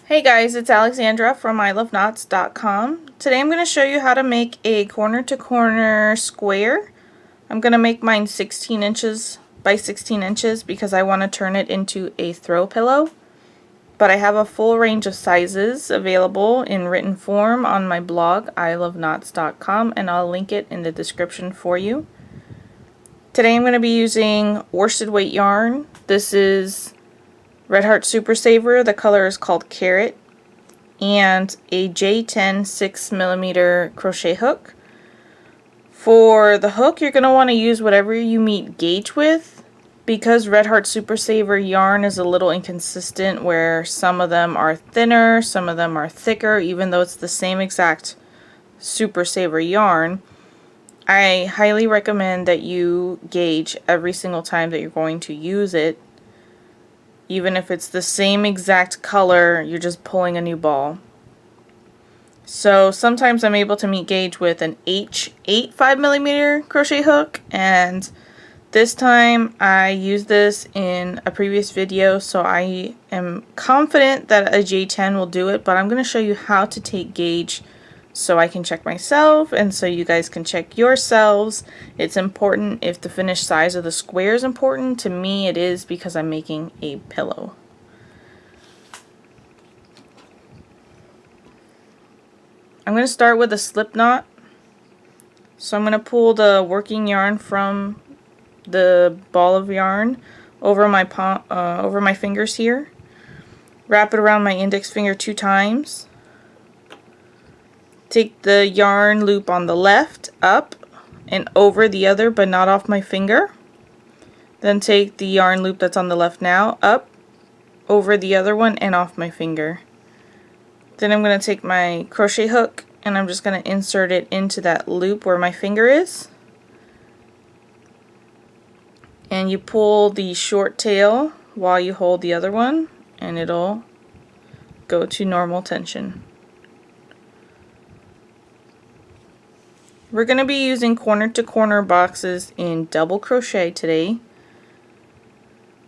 Hey guys, it's Alexandra from iloveknots.com. Today I'm going to show you how to make a corner to corner square. I'm going to make mine 16 inches by 16 inches because I want to turn it into a throw pillow. But I have a full range of sizes available in written form on my blog, iloveknots.com, and I'll link it in the description for you. Today I'm going to be using worsted weight yarn. This is Red Heart Super Saver. The color is called Carrot, and a J10 6mm crochet hook. For the hook, you're going to want to use whatever you meet gauge with, because Red Heart Super Saver yarn is a little inconsistent, where some of them are thinner, some of them are thicker, even though it's the same exact Super Saver yarn. I highly recommend that you gauge every single time that you're going to use it. Even if it's the same exact color, you're just pulling a new ball. So sometimes I'm able to meet gauge with an H8 5mm crochet hook, and this time I used this in a previous video, so I am confident that a J10 will do it, but I'm going to show you how to take gauge so I can check myself and so you guys can check yourselves. It's important. If the finished size of the square is important, to me it is, because I'm making a pillow. I'm going to start with a slip knot. So I'm going to pull the working yarn from the ball of yarn over my fingers here. Wrap it around my index finger 2 times. Take the yarn loop on the left up and over the other, but not off my finger. Then take the yarn loop that's on the left now up over the other one and off my finger. Then I'm going to take my crochet hook and I'm just going to insert it into that loop where my finger is. And you pull the short tail while you hold the other one, and it'll go to normal tension. We're going to be using corner to corner boxes in double crochet today.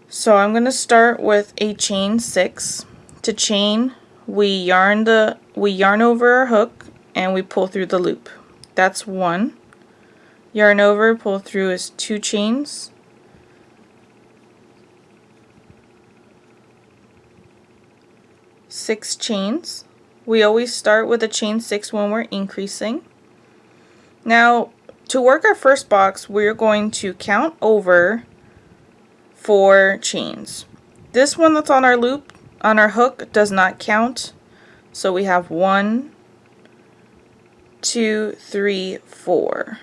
So I'm going to start with a chain 6. To chain, we yarn over our hook and we pull through the loop. That's 1. Yarn over, pull through is 2 chains. Six chains. We always start with a chain 6 when we're increasing. Now, to work our first box, we're going to count over 4 chains. This one that's on our loop, on our hook, does not count. So we have 1, 2, 3, 4.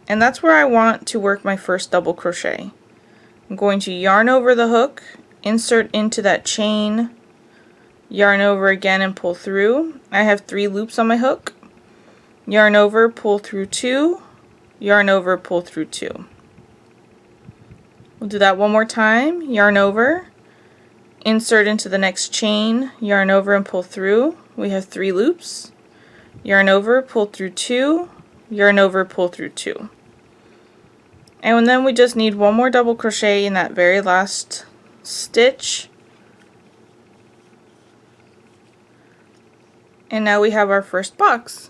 And that's where I want to work my first double crochet. I'm going to yarn over the hook, insert into that chain, yarn over again and pull through. I have 3 loops on my hook. Yarn over, pull through 2, yarn over, pull through 2. We'll do that one more time. Yarn over, insert into the next chain, yarn over and pull through. We have 3 loops. Yarn over, pull through 2, yarn over, pull through 2. And then we just need one more double crochet in that very last stitch. And now we have our first box.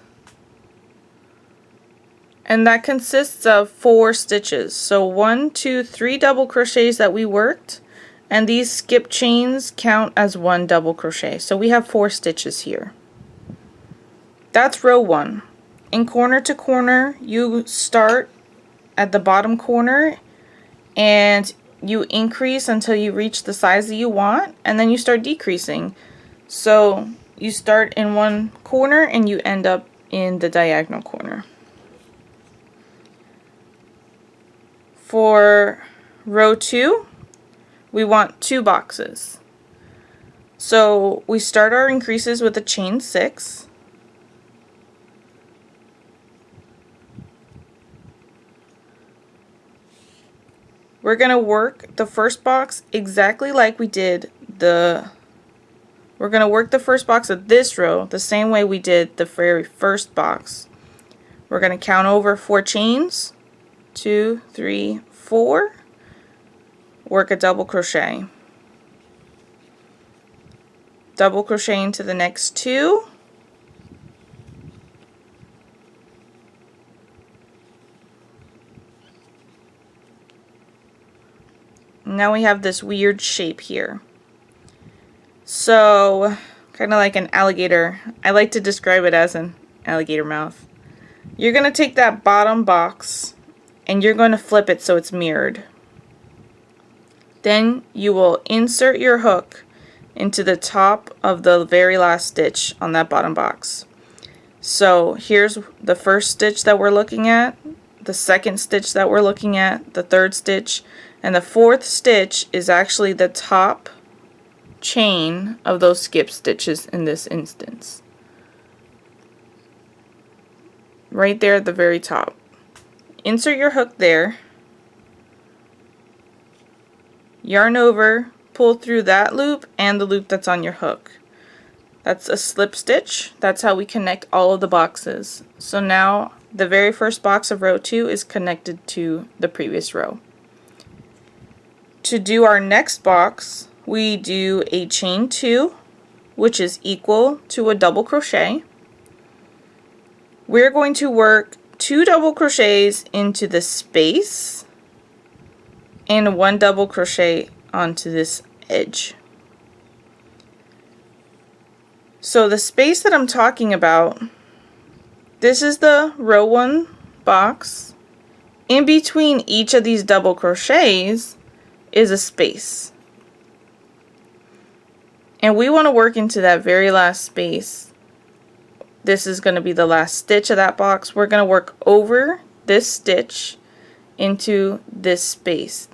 And that consists of 4 stitches. So 1, 2, 3 double crochets that we worked, and these skip chains count as 1 double crochet. So we have 4 stitches here. That's row 1. In corner to corner, you start at the bottom corner and you increase until you reach the size that you want, and then you start decreasing. So you start in one corner and you end up in the diagonal corner. For row 2, we want 2 boxes. So we start our increases with a chain 6. We're going to work the first box exactly like we did we're going to work the first box of this row the same way we did the very first box. We're going to count over 4 chains. 2, 3, 4. Work a double crochet. double crochet into the next 2. Now we have this weird shape here. So, kind of like an alligator. I like to describe it as an alligator mouth. You're going to take that bottom box and you're going to flip it so it's mirrored. Then you will insert your hook into the top of the very last stitch on that bottom box. So here's the first stitch that we're looking at, the second stitch that we're looking at, the third stitch, and the fourth stitch is actually the top chain of those skip stitches in this instance. Right there at the very top. Insert your hook there, yarn over, pull through that loop and the loop that's on your hook. That's a slip stitch. That's how we connect all of the boxes. So now the very first box of row 2 is connected to the previous row. To do our next box, we do a chain 2, which is equal to a double crochet. We're going to work 2 double crochets into the space and 1 double crochet onto this edge. So the space that I'm talking about, this is the row 1 box. In between each of these double crochets is a space. And we want to work into that very last space. This is going to be the last stitch of that box. We're going to work over this stitch into this space.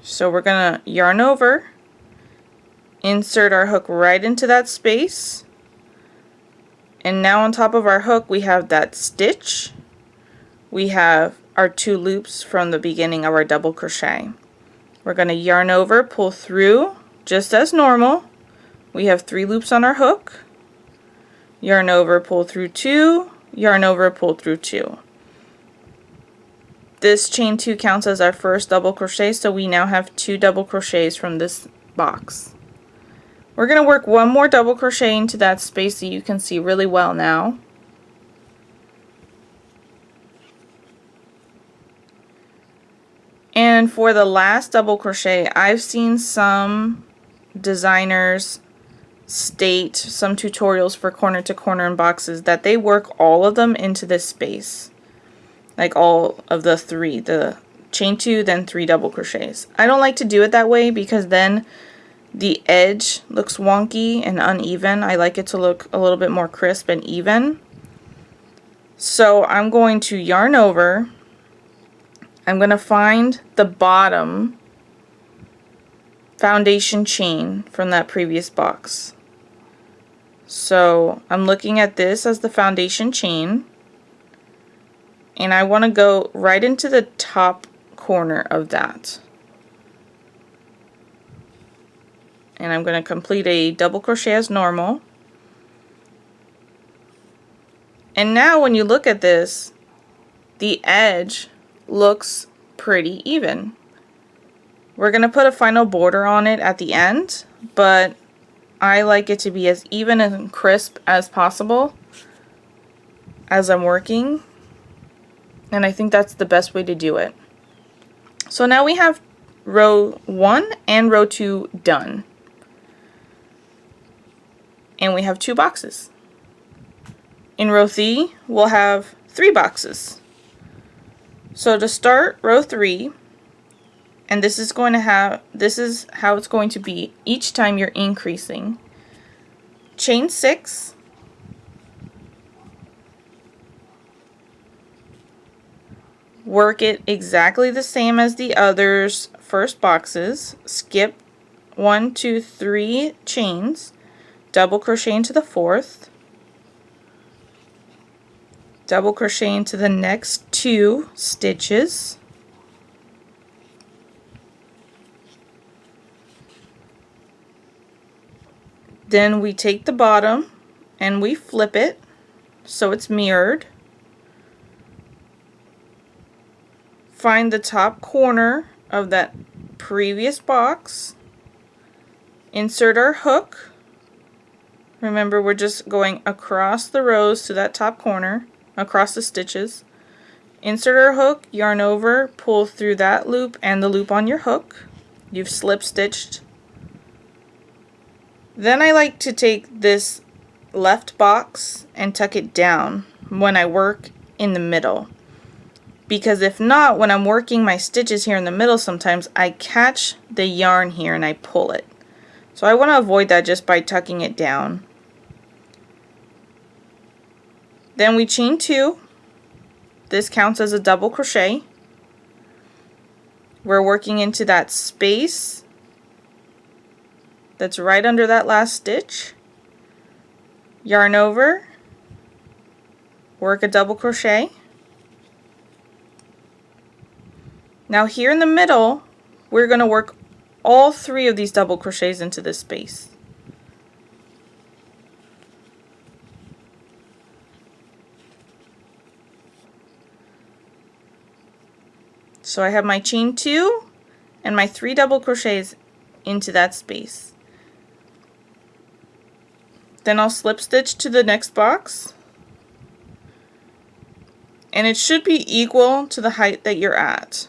So we're going to yarn over, insert our hook right into that space, and now on top of our hook we have that stitch. We have our 2 loops from the beginning of our double crochet. We're going to yarn over, pull through just as normal. We have 3 loops on our hook, yarn over, pull through 2, yarn over, pull through 2. This chain 2 counts as our first double crochet, so we now have 2 double crochets from this box. We're going to work 1 more double crochet into that space so you can see really well now. And for the last double crochet, I've seen some designers state, some tutorials for corner to corner in boxes, that they work all of them into this space. Like all of the 3, the chain 2, then 3 double crochets. I don't like to do it that way because then the edge looks wonky and uneven. I like it to look a little bit more crisp and even. So I'm going to yarn over. I'm going to find the bottom foundation chain from that previous box. So I'm looking at this as the foundation chain, and I want to go right into the top corner of that. And I'm going to complete a double crochet as normal. And now when you look at this, the edge looks pretty even. We're going to put a final border on it at the end, but I like it to be as even and crisp as possible as I'm working. And I think that's the best way to do it. So now we have row 1 and row 2 done. And we have 2 boxes. In row 3, we'll have 3 boxes. So to start row 3, and this is how it's going to be each time you're increasing. Chain 6. Work it exactly the same as the others first boxes. Skip 1, 2, 3 chains, double crochet into the 4th, double crochet into the next 2 stitches, then we take the bottom and we flip it so it's mirrored. Find the top corner of that previous box, insert our hook. Remember, we're just going across the rows to that top corner, across the stitches. Insert our hook, yarn over, pull through that loop and the loop on your hook. You've slip stitched. Then I like to take this left box and tuck it down when I work in the middle, because if not, when I'm working my stitches here in the middle, sometimes I catch the yarn here and I pull it. So I want to avoid that just by tucking it down. Then we chain 2. This counts as a double crochet. We're working into that space that's right under that last stitch. Yarn over, work a double crochet. Now here in the middle, we're going to work all 3 of these double crochets into this space. So I have my chain 2 and my 3 double crochets into that space. Then I'll slip stitch to the next box, and it should be equal to the height that you're at.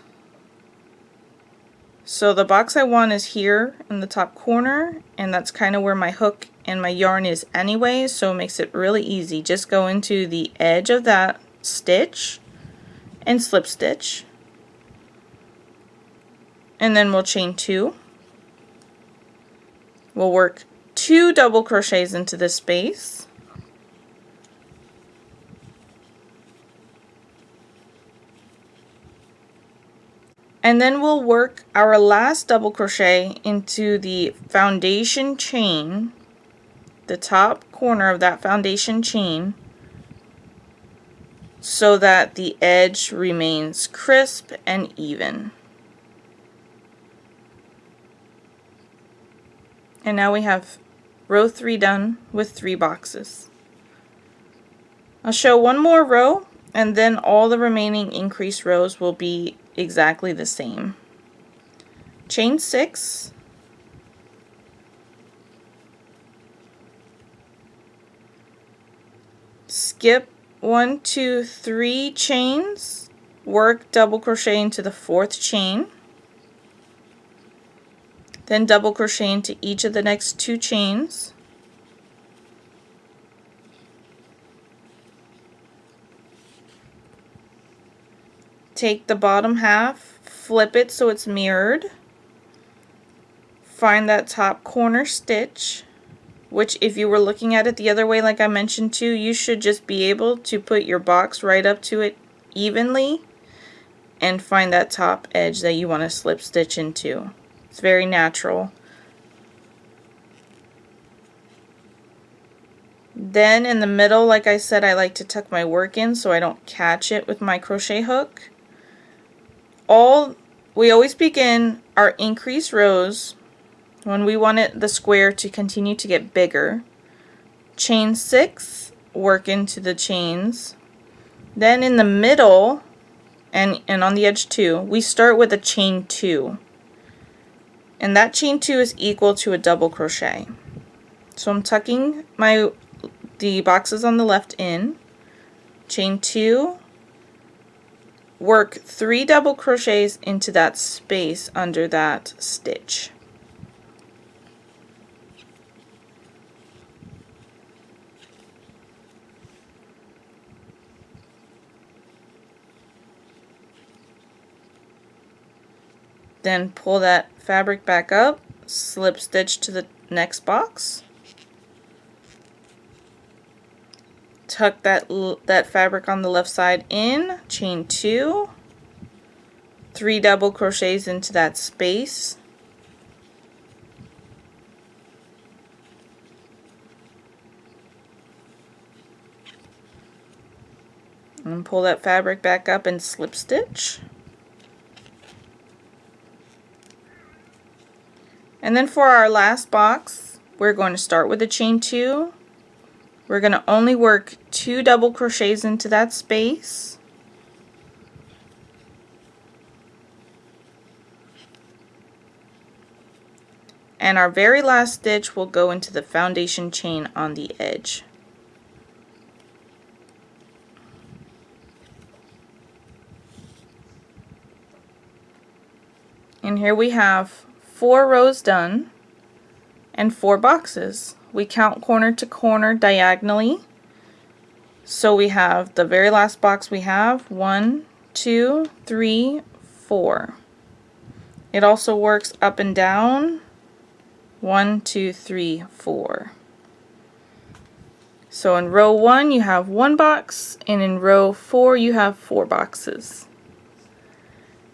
So the box I want is here in the top corner, and that's kind of where my hook and my yarn is anyway, so it makes it really easy. Just go into the edge of that stitch and slip stitch, and then we'll chain 2. We'll work 2 double crochets into this space, and then we'll work our last double crochet into the foundation chain, the top corner of that foundation chain, so that the edge remains crisp and even. And now we have row 3 done with 3 boxes. I'll show one more row, and then all the remaining increased rows will be exactly the same. Chain 6, skip 1, 2, 3 chains, work double crochet into the 4th chain, then double crochet into each of the next 2 chains, take the bottom half, flip it so it's mirrored, find that top corner stitch, which if you were looking at it the other way like I mentioned too, you should just be able to put your box right up to it evenly and find that top edge that you want to slip stitch into. It's very natural. Then in the middle, like I said, I like to tuck my work in so I don't catch it with my crochet hook. We always begin our increased rows when we want the square to continue to get bigger. Chain 6, work into the chains. Then in the middle and on the edge too, we start with a chain 2. And that chain 2 is equal to a double crochet. So I'm tucking the boxes on the left in, chain 2, work 3 double crochets into that space under that stitch. Then pull that fabric back up, slip stitch to the next box, tuck that fabric on the left side in, chain 2, 3 double crochets into that space, and pull that fabric back up and slip stitch. And then for our last box, we're going to start with a chain 2. We're going to only work 2 double crochets into that space. and our very last stitch will go into the foundation chain on the edge. And here we have 4 rows done and 4 boxes. We count corner to corner diagonally. So we have the very last box we have 1, 2, 3, 4. It also works up and down 1, 2, 3, 4. So in row 1 you have 1 box, and in row 4 you have 4 boxes.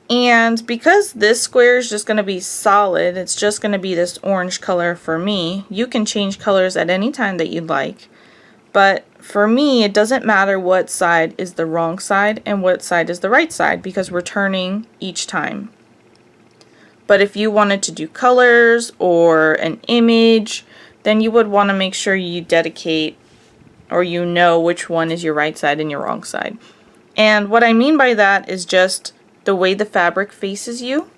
And because this square is just going to be solid, it's just going to be this orange color for me. You can change colors at any time that you'd like, but for me it doesn't matter what side is the wrong side and what side is the right side, because we're turning each time. But if you wanted to do colors or an image, then you would want to make sure you dedicate, or you know which one is your right side and your wrong side. And what I mean by that is just the way the fabric faces you.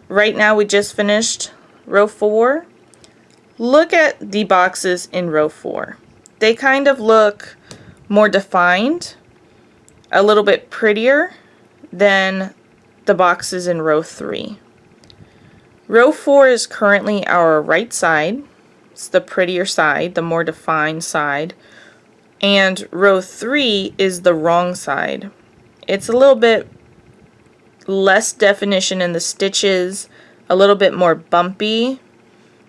Right now we just finished row 4. Look at the boxes in row 4. They kind of look more defined, a little bit prettier than the boxes in row 3. Row 4 is currently our right side. It's the prettier side, the more defined side. And row 3 is the wrong side. It's a little bit less definition in the stitches, a little bit more bumpy.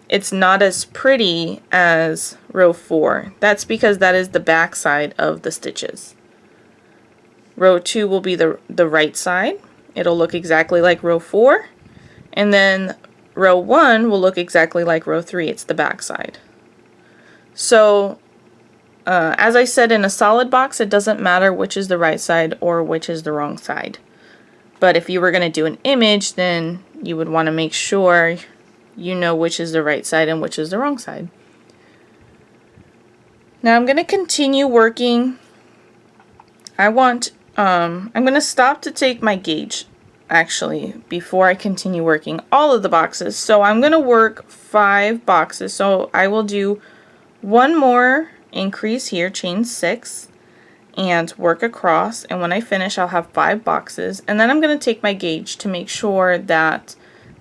It's not as pretty as row 4. That's because that is the back side of the stitches. Row 2 will be the right side. It'll look exactly like row 4. And then row 1 will look exactly like row 3. It's the back side. So as I said, in a solid box it doesn't matter which is the right side or which is the wrong side. But if you were going to do an image, then you would want to make sure you know which is the right side and which is the wrong side. Now I'm going to continue working. I'm going to stop to take my gauge actually before I continue working all of the boxes. So I'm going to work 5 boxes. So I will do one more increase here, chain 6, and work across, and when I finish I'll have 5 boxes, and then I'm going to take my gauge to make sure that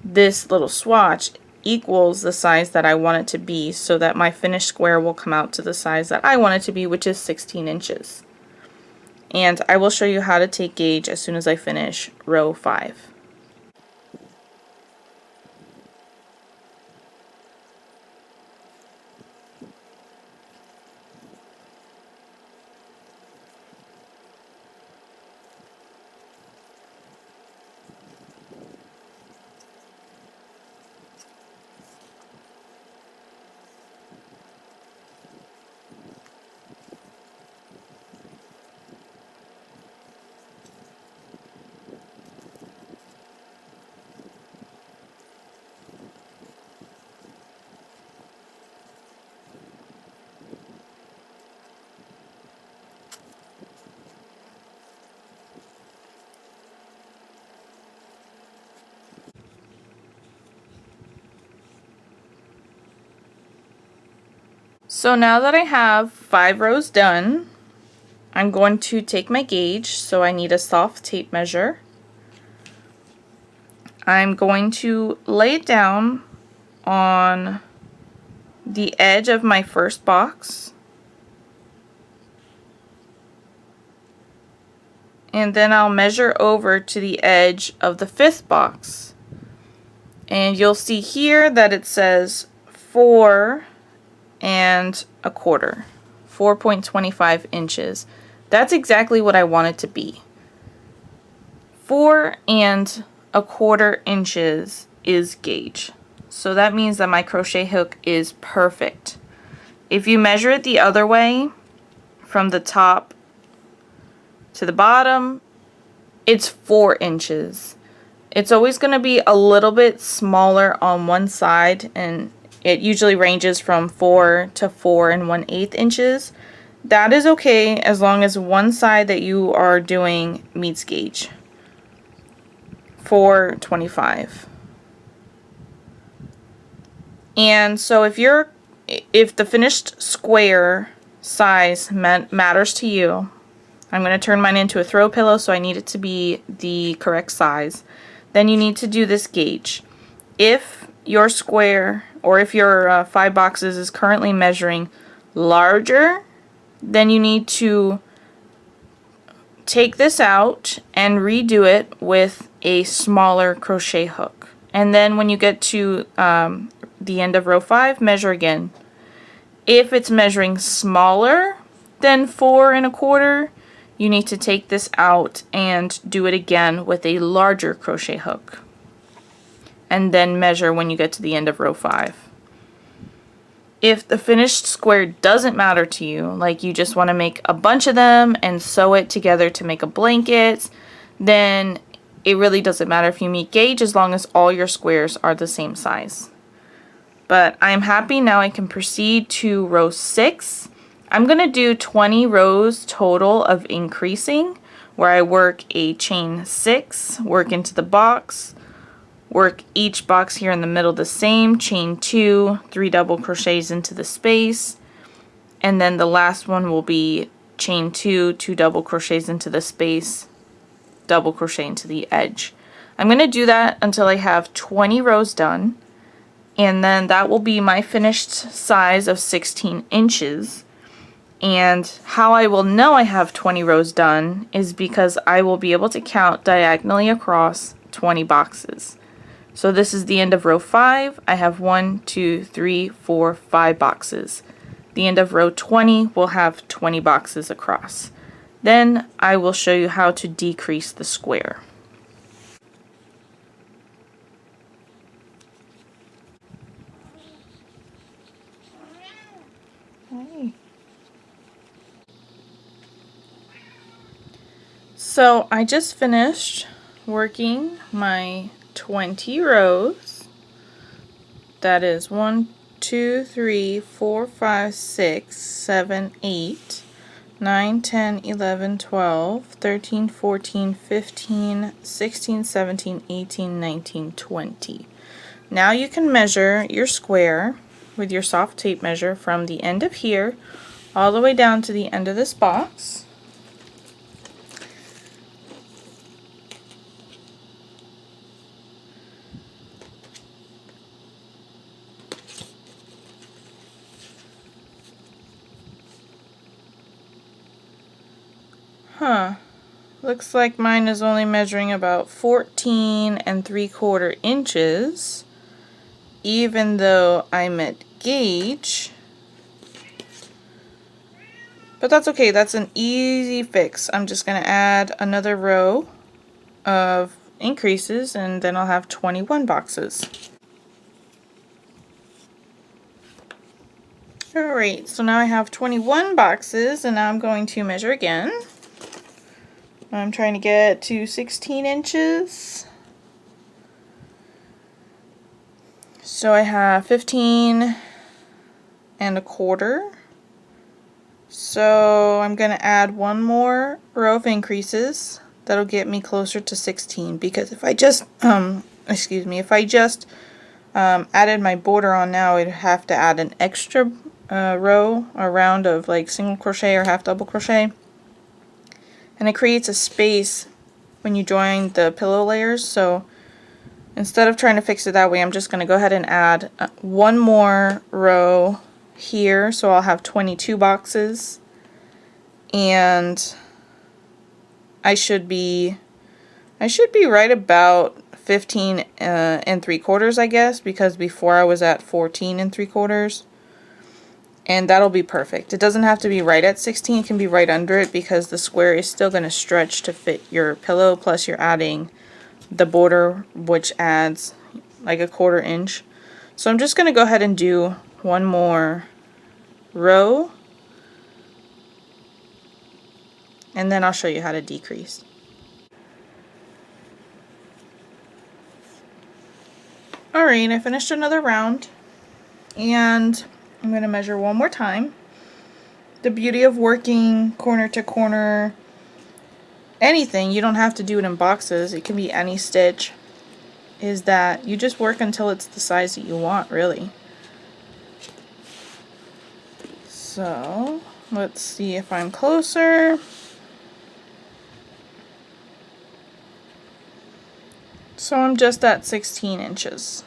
this little swatch equals the size that I want it to be, so that my finished square will come out to the size that I want it to be, which is 16 inches. And I will show you how to take gauge as soon as I finish row 5. So now that I have 5 rows done, I'm going to take my gauge, so I need a soft tape measure. I'm going to lay it down on the edge of my first box, and then I'll measure over to the edge of the 5th box, and you'll see here that it says 4 1/4, 4.25 inches. That's exactly what I want it to be. 4 1/4 inches is gauge. So that means that my crochet hook is perfect. If you measure it the other way, from the top to the bottom, it's 4 inches. It's always going to be a little bit smaller on one side, and it usually ranges from 4 to 4 1/8 inches. That is okay as long as one side that you are doing meets gauge. 4.25. And so if the finished square size matters to you, I'm going to turn mine into a throw pillow, so I need it to be the correct size. Then you need to do this gauge. If your square, or if your 5 boxes is currently measuring larger, then you need to take this out and redo it with a smaller crochet hook. And then when you get to the end of row 5, measure again. If it's measuring smaller than 4 1/4, you need to take this out and do it again with a larger crochet hook. And then measure when you get to the end of row 5. If the finished square doesn't matter to you, like you just want to make a bunch of them and sew it together to make a blanket, then it really doesn't matter if you meet gauge as long as all your squares are the same size. But I'm happy now I can proceed to row 6. I'm going to do 20 rows total of increasing, where I work a chain 6, work into the box, work each box here in the middle the same, chain 2, 3 double crochets into the space, and then the last one will be chain 2, 2 double crochets into the space, double crochet into the edge. I'm going to do that until I have 20 rows done, and then that will be my finished size of 16 inches. And how I will know I have 20 rows done is because I will be able to count diagonally across 20 boxes. So this is the end of row 5. I have 1, 2, 3, 4, 5 boxes. The end of row 20 will have 20 boxes across. Then I will show you how to decrease the square. Hey. So I just finished working my 20 rows. That is 1, 2, 3, 4, 5, 6, 7, 8, 9, 10, 11, 12, 13, 14, 15, 16, 17, 18, 19, 20. Now you can measure your square with your soft tape measure from the end of here all the way down to the end of this box. Looks like mine is only measuring about 14 3/4 inches, even though I'm at gauge. But that's okay, that's an easy fix. I'm just going to add another row of increases and then I'll have 21 boxes. Alright, so now I have 21 boxes and now I'm going to measure again. I'm trying to get to 16 inches. So I have 15 1/4. So I'm going to add one more row of increases. That'll get me closer to 16, because if I just added my border on now, I'd have to add an extra row, a round of like single crochet or half double crochet. And it creates a space when you join the pillow layers, so instead of trying to fix it that way, I'm just going to go ahead and add one more row here, so I'll have 22 boxes, and I should be right about 15 3/4, I guess, because before I was at 14 3/4. And that'll be perfect. It doesn't have to be right at 16, it can be right under it, because the square is still going to stretch to fit your pillow, plus you're adding the border, which adds like a 1/4 inch. So I'm just going to go ahead and do one more row, and then I'll show you how to decrease. Alright, I finished another round, and I'm going to measure one more time. The beauty of working corner to corner, anything, you don't have to do it in boxes, it can be any stitch, is that you just work until it's the size that you want, really. So let's see if I'm closer. So I'm just at 16 inches,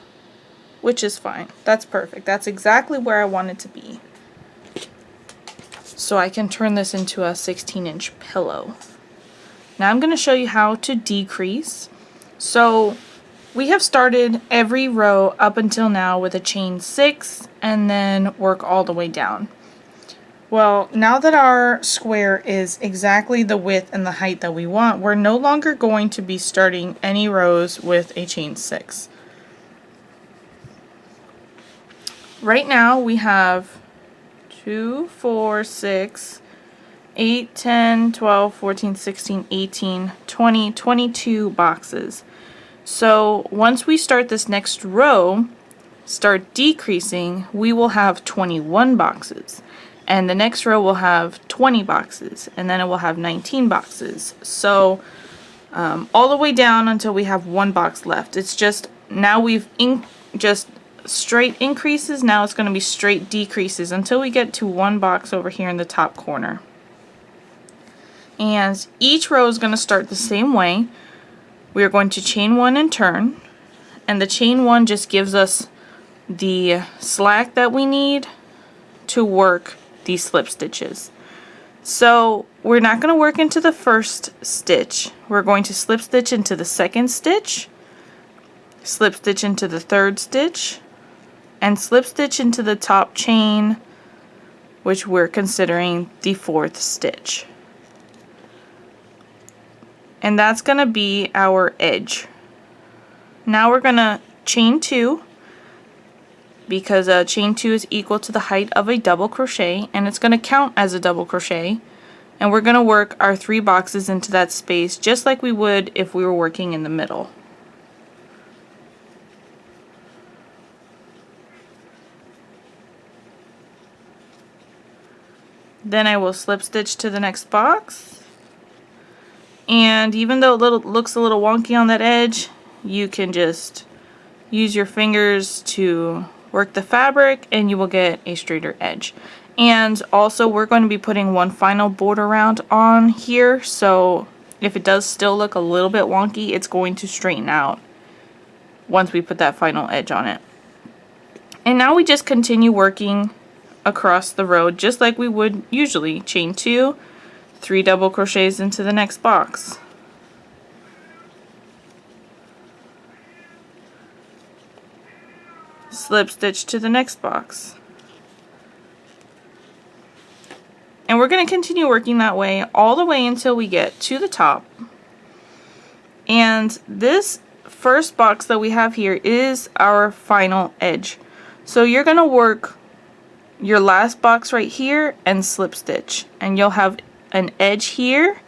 which is fine. That's perfect. That's exactly where I want it to be. So I can turn this into a 16-inch pillow. Now I'm going to show you how to decrease. So we have started every row up until now with a chain 6 and then work all the way down. Well, now that our square is exactly the width and the height that we want, we're no longer going to be starting any rows with a chain 6. Right now we have 2, 4, 6, 8, 10, 12, 14, 16, 18, 20, 22 boxes. So once we start this next row, start decreasing, we will have 21 boxes. And the next row will have 20 boxes, and then it will have 19 boxes. So all the way down until we have 1 box left. It's just, now we've just straight increases, now it's going to be straight decreases until we get to 1 box over here in the top corner. And each row is going to start the same way. We are going to chain 1 and turn, and the chain 1 just gives us the slack that we need to work these slip stitches. So we're not going to work into the first stitch. We're going to slip stitch into the second stitch, slip stitch into the third stitch, and slip stitch into the top chain, which we're considering the 4th stitch. And that's going to be our edge. Now we're going to chain 2, because chain 2 is equal to the height of a double crochet, and it's going to count as a double crochet, and we're going to work our 3 boxes into that space just like we would if we were working in the middle. Then I will slip stitch to the next box, and even though it looks a little wonky on that edge, you can just use your fingers to work the fabric and you will get a straighter edge. And also we're going to be putting one final border round on here, so if it does still look a little bit wonky, it's going to straighten out once we put that final edge on it. And now we just continue working across the row just like we would usually. Chain 2, 3 double crochets into the next box. Slip stitch to the next box. And we're going to continue working that way all the way until we get to the top. And this first box that we have here is our final edge. So you're going to work your last box right here and slip stitch, and you'll have an edge here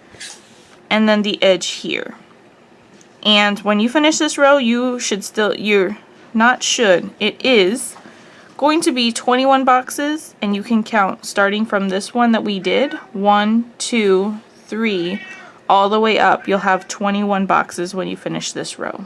and then the edge here. And when you finish this row, you should still, it is going to be 21 boxes, and you can count starting from this one that we did, 1, 2, 3, all the way up. You'll have 21 boxes when you finish this row.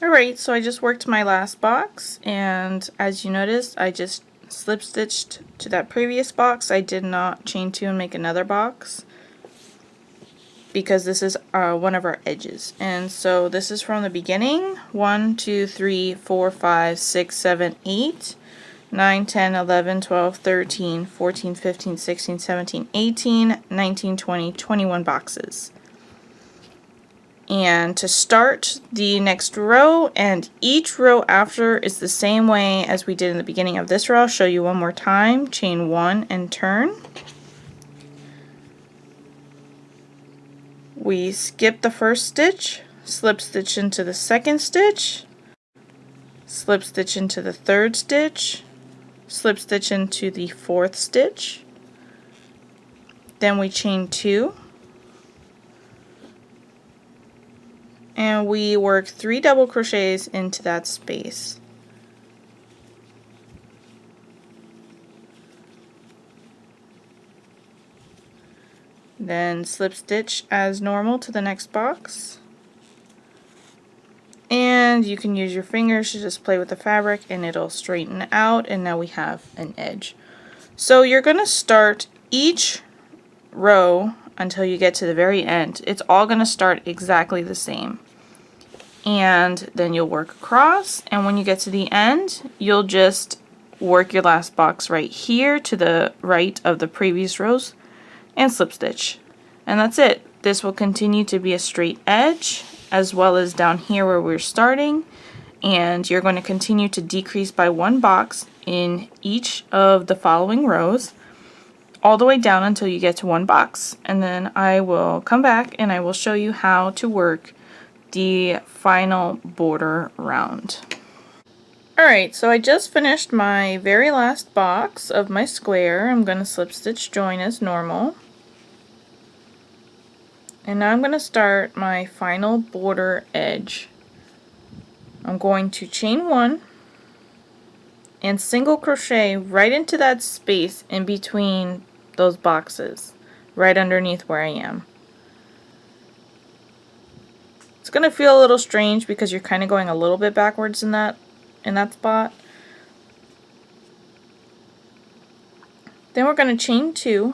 Alright, so I just worked my last box, and as you noticed, I just slip stitched to that previous box. I did not chain two and make another box because this is one of our edges. And so this is from the beginning: 1, 2, 3, 4, 5, 6, 7, 8, 9, 10, 11, 12, 13, 14, 15, 16, 17, 18, 19, 20, 21 boxes. And to start the next row, and each row after is the same way as we did in the beginning of this row. I'll show you one more time. Chain 1 and turn. We skip the first stitch, slip stitch into the second stitch, slip stitch into the third stitch, slip stitch into the fourth stitch, then we chain 2, and we work 3 double crochets into that space. Then slip stitch as normal to the next box. And you can use your fingers to just play with the fabric and it'll straighten out, and now we have an edge. So you're going to start each row until you get to the very end. It's all going to start exactly the same. And then you'll work across, and when you get to the end, you'll just work your last box right here to the right of the previous rows and slip stitch. And that's it. This will continue to be a straight edge, as well as down here where we're starting, and you're going to continue to decrease by 1 box in each of the following rows all the way down until you get to 1 box. And then I will come back and I will show you how to work the final border round. Alright, so I just finished my very last box of my square. I'm going to slip stitch join as normal. And now I'm going to start my final border edge. I'm going to chain 1 and single crochet right into that space in between those boxes, right underneath where I am. It's going to feel a little strange because you're kind of going a little bit backwards in that spot. Then we're going to chain 2,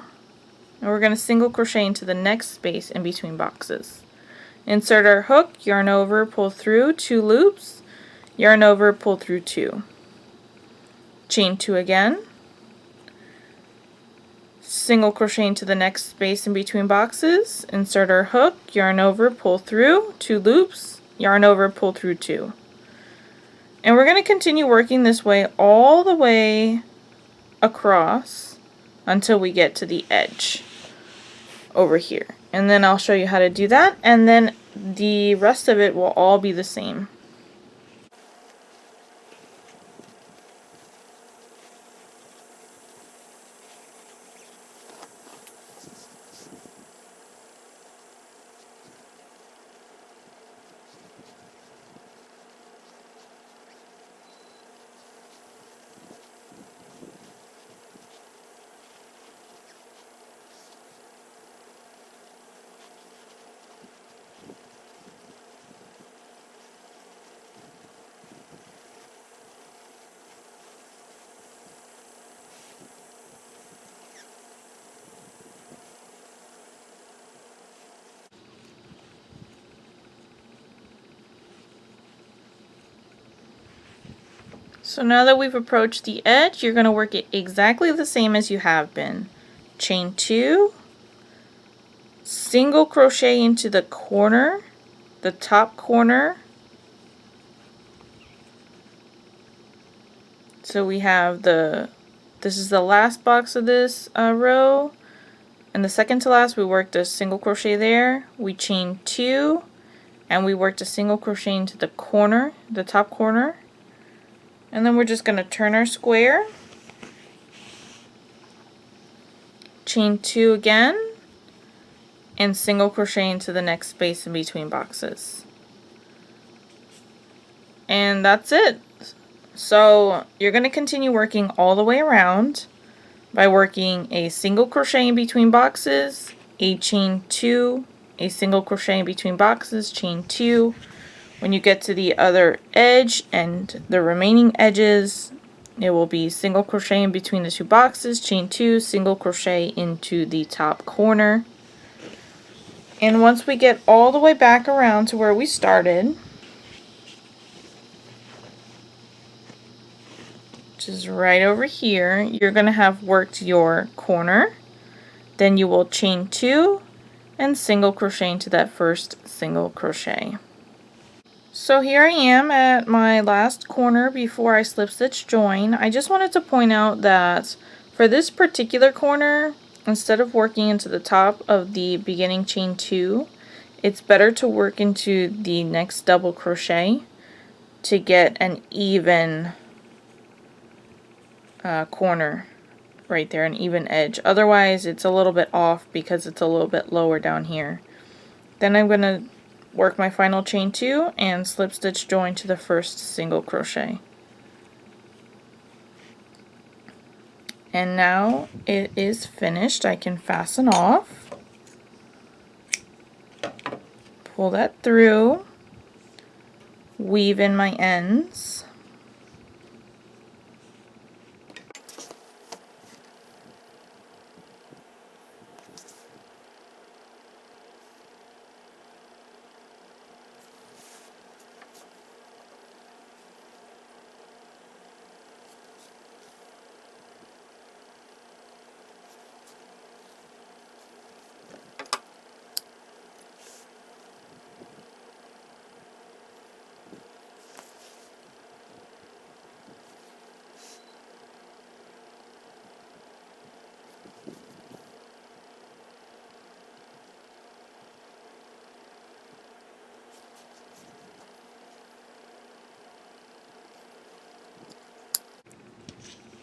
and we're going to single crochet into the next space in between boxes. Insert our hook, yarn over, pull through 2 loops, yarn over, pull through 2. Chain 2 again. Single crochet into the next space in between boxes, insert our hook, yarn over, pull through 2 loops, yarn over, pull through 2. And we're going to continue working this way all the way across until we get to the edge over here. And then I'll show you how to do that, and then the rest of it will all be the same. So now that we've approached the edge, you're going to work it exactly the same as you have been. Chain 2, single crochet into the corner, the top corner. So we have this is the last box of this row, and the second to last we worked a single crochet there. We chain 2, and we worked a single crochet into the corner, the top corner. And then we're just going to turn our square, chain 2 again, and single crochet into the next space in between boxes. And that's it. So you're going to continue working all the way around by working a single crochet in between boxes, a chain 2, a single crochet in between boxes, chain 2, When you get to the other edge and the remaining edges, it will be single crochet in between the two boxes, chain 2, single crochet into the top corner. And once we get all the way back around to where we started, which is right over here, you're going to have worked your corner. Then you will chain 2 and single crochet into that first single crochet. So here I am at my last corner before I slip stitch join. I just wanted to point out that for this particular corner, instead of working into the top of the beginning chain 2, it's better to work into the next double crochet to get an even corner right there, an even edge. Otherwise it's a little bit off because it's a little bit lower down here. Then I'm going to work my final chain 2 and slip stitch join to the first single crochet. And now it is finished. I can fasten off, pull that through, weave in my ends,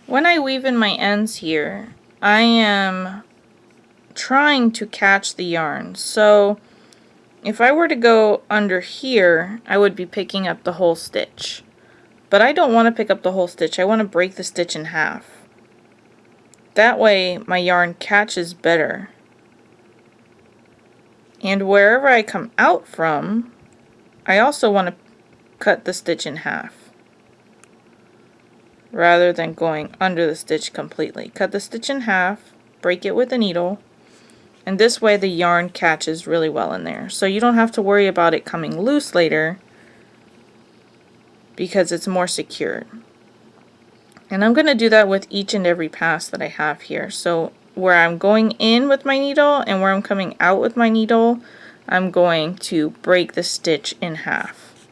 when I weave in my ends here, I am trying to catch the yarn. So if I were to go under here, I would be picking up the whole stitch. But I don't want to pick up the whole stitch. I want to break the stitch in half. That way my yarn catches better. And wherever I come out from, I also want to cut the stitch in half, rather than going under the stitch completely. Cut the stitch in half, break it with a needle, and this way the yarn catches really well in there. So you don't have to worry about it coming loose later because it's more secured. And I'm going to do that with each and every pass that I have here. So where I'm going in with my needle and where I'm coming out with my needle, I'm going to break the stitch in half.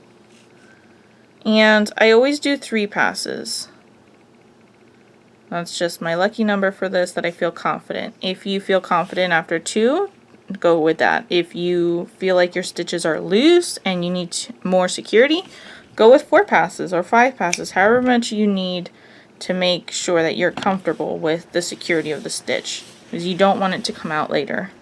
And I always do 3 passes. That's just my lucky number for this, that I feel confident. If you feel confident after 2, go with that. If you feel like your stitches are loose and you need more security, go with 4 passes or 5 passes, however much you need to make sure that you're comfortable with the security of the stitch, because you don't want it to come out later.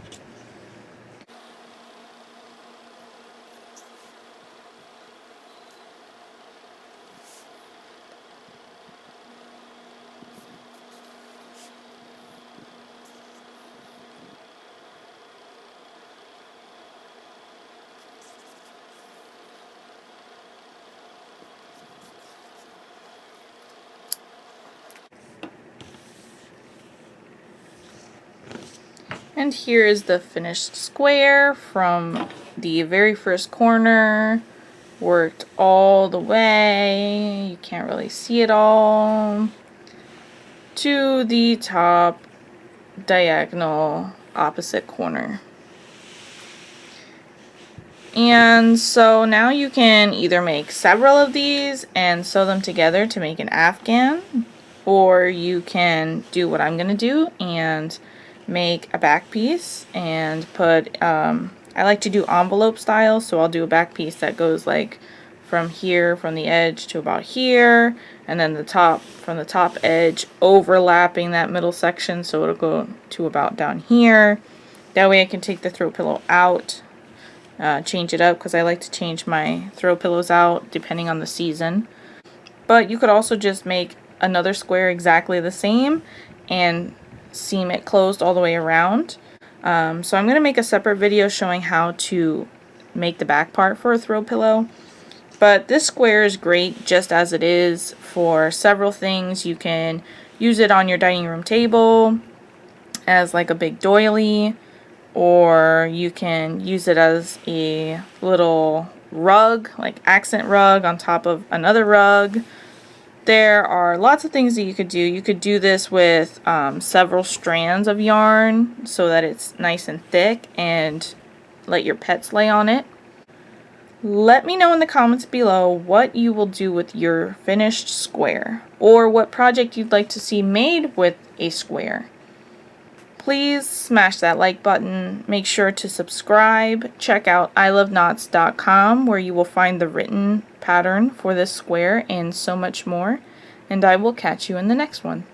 And here is the finished square from the very first corner, worked all the way, you can't really see it all, to the top diagonal opposite corner. And so now you can either make several of these and sew them together to make an Afghan, or you can do what I'm going to do and make a back piece and put, I like to do envelope style, so I'll do a back piece that goes like from here, from the edge to about here, and then the top, from the top edge overlapping that middle section, so it'll go to about down here. That way I can take the throw pillow out, change it up, because I like to change my throw pillows out depending on the season. But you could also just make another square exactly the same and seam it closed all the way around. So I'm going to make a separate video showing how to make the back part for a throw pillow. But this square is great just as it is for several things. You can use it on your dining room table as like a big doily, or you can use it as a little rug, like accent rug on top of another rug. There are lots of things that you could do. You could do this with several strands of yarn so that it's nice and thick, and let your pets lay on it. Let me know in the comments below what you will do with your finished square, or what project you'd like to see made with a square. Please smash that like button. Make sure to subscribe. Check out iloveknots.com where you will find the written pattern for this square and so much more. And I will catch you in the next one.